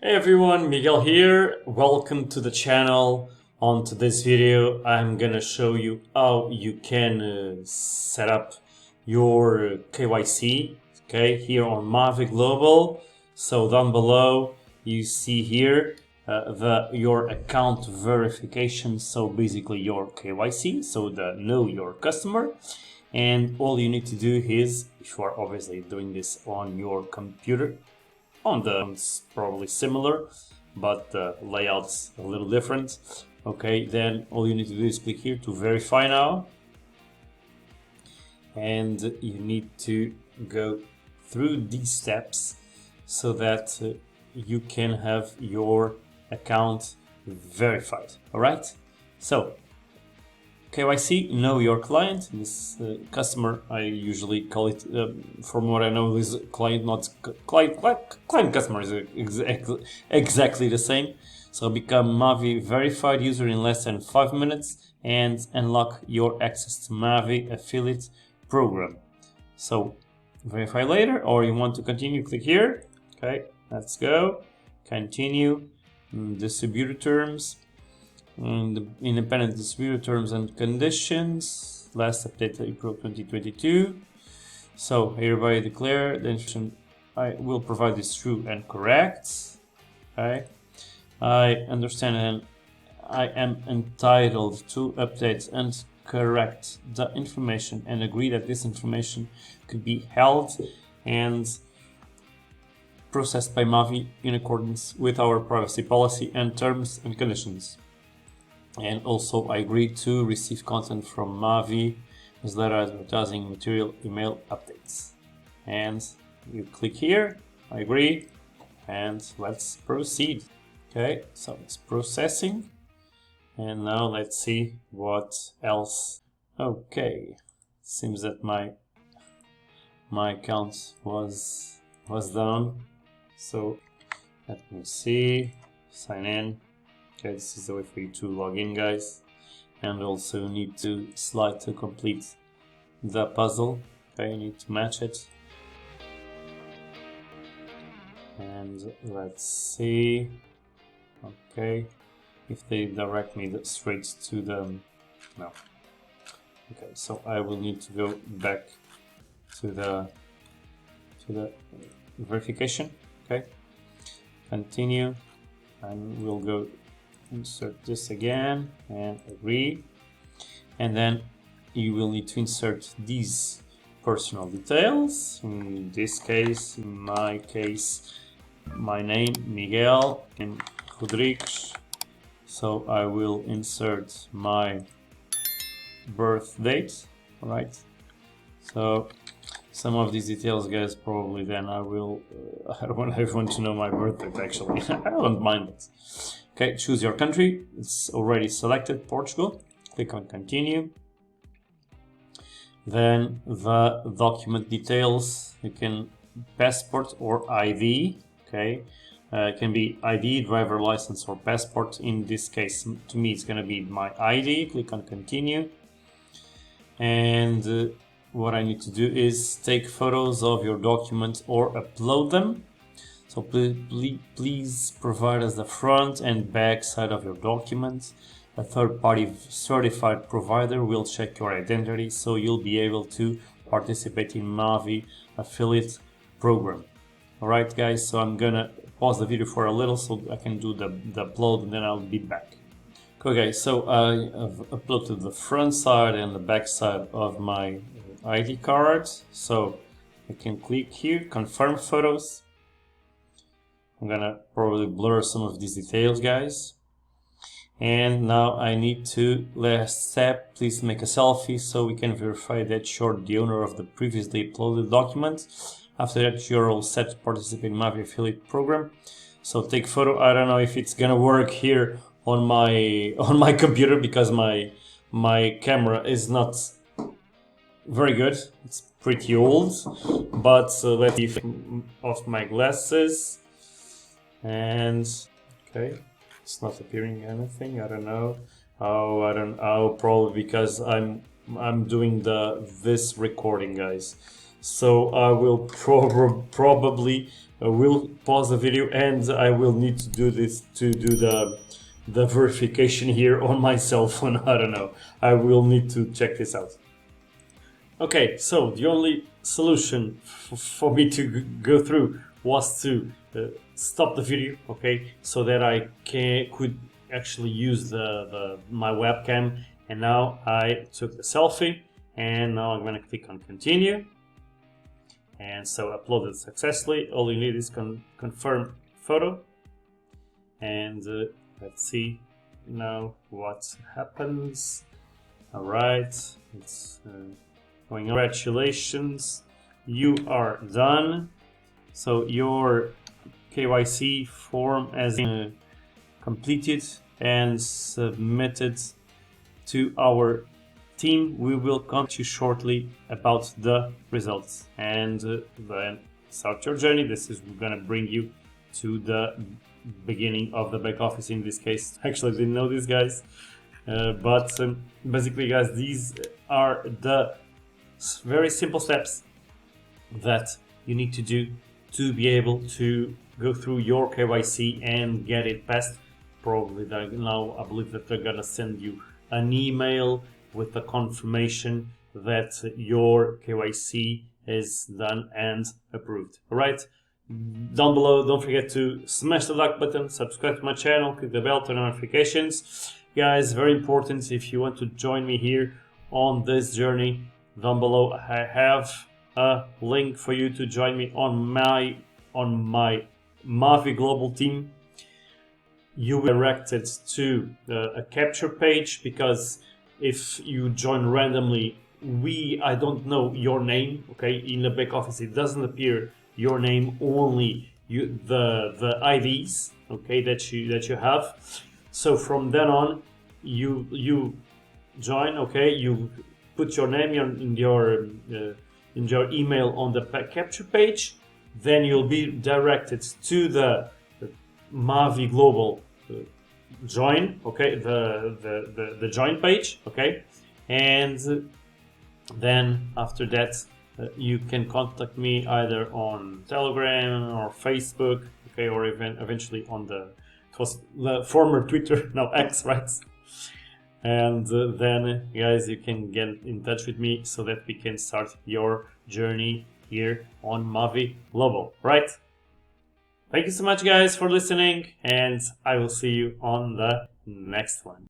Hey everyone, Miguel here. Welcome to the channel. On today's video, I'm gonna show you how you can set up your KYC, okay, here on Mavie Global. So down below, you see here your account verification. So basically your KYC, so the know your customer. And all you need to do is, if you are obviously doing this on your computer, on the it's probably similar, but the layout's a little different. Okay, then all you need to do is click here to verify now, and you need to go through these steps so that you can have your account verified. All right, so KYC, know your client. This customer, I usually call it, from what I know, is client, not client customer is exactly the same. So become Mavie verified user in less than 5 minutes and unlock your access to Mavie affiliate program. So verify later, or you want to continue, click here. Okay, let's go. Continue. Distributor terms. The independent distributor terms and conditions, last update April 2022. So hereby declare the information I will provide is true and correct. Okay, I understand and I am entitled to update and correct the information and agree that this information could be held and processed by Mavie in accordance with our privacy policy and terms and conditions. And also I agree to receive content from Mavie, newsletter, advertising, material, email updates. And you click here, I agree, and let's proceed. Okay, so it's processing. And now let's see what else. Okay, seems that my account was down. So let me see, sign in. Okay, this is the way for you to log in, guys, and also need to slide to complete the puzzle. Okay, you need to match it, and let's see. Okay, if they direct me straight to the no. Okay, so I will need to go back to the verification. Okay, continue, and we'll go. Insert this again and agree, and then you will need to insert these personal details. In this case, in my case, my name Miguel and Rodrigues. So I will insert my birth date. All right, so some of these details, guys, probably then I will I don't want everyone to know my birth date, actually. I don't mind it. Okay, choose your country. It's already selected, Portugal. Click on continue. Then the document details, you can passport or ID. Okay, it can be ID, driver license, or passport. In this case, to me, it's going to be my ID. Click on continue. And what I need to do is take photos of your documents or upload them. So please provide us the front and back side of your documents. A third-party certified provider will check your identity, so you'll be able to participate in Mavie affiliate program. All right, guys, so I'm gonna pause the video for a little so I can do the upload, and then I'll be back. Okay, so I have uploaded the front side and the back side of my ID card. So I can click here, confirm photos. I'm gonna probably blur some of these details, guys. And now I need to, last step, please make a selfie so we can verify that you're the owner of the previously uploaded document. After that, you're all set to participate in Mavie affiliate program. So take photo. I don't know if it's gonna work here on my computer because my camera is not very good. It's pretty old, but let's see off my glasses. And okay, it's not appearing anything. I don't know. Probably because I'm doing this recording, guys. So I will probably will pause the video and I will need to do this to do the verification here on my cell phone. I don't know. I will need to check this out. Okay, so the only solution for me to go through was to stop the video, okay, so that I could actually use my webcam. And now I took the selfie, and now I'm going to click on continue. And so uploaded successfully. All you need is confirm photo, and let's see now what happens. All right, it's going on. Congratulations, you are done. So your KYC form has been completed and submitted to our team. We will contact you shortly about the results, and then start your journey. This is going to bring you to the beginning of the back office in this case. Actually, I didn't know these guys, but basically, guys, these are the very simple steps that you need to do to be able to go through your KYC and get it passed. Probably now I believe that they're gonna send you an email with the confirmation that your KYC is done and approved. All right, down below, don't forget to smash the like button, subscribe to my channel, click the bell, turn on notifications. Guys, very important, if you want to join me here on this journey, down below I have a link for you to join me on my Mavie Global team. You will be directed to a capture page, because if you join randomly, I don't know your name, okay? In the back office it doesn't appear your name, only the IDs, okay, that you have. So from then on, you join, okay, you put your name in your email on the capture page, then you'll be directed to the Mavie Global join, okay, the join page, okay, and then after that you can contact me either on Telegram or Facebook, okay, or even eventually on the former Twitter, now X, right? And then, guys, you can get in touch with me so that we can start your journey here on Mavie Global, right? Thank you so much, guys, for listening, and I will see you on the next one.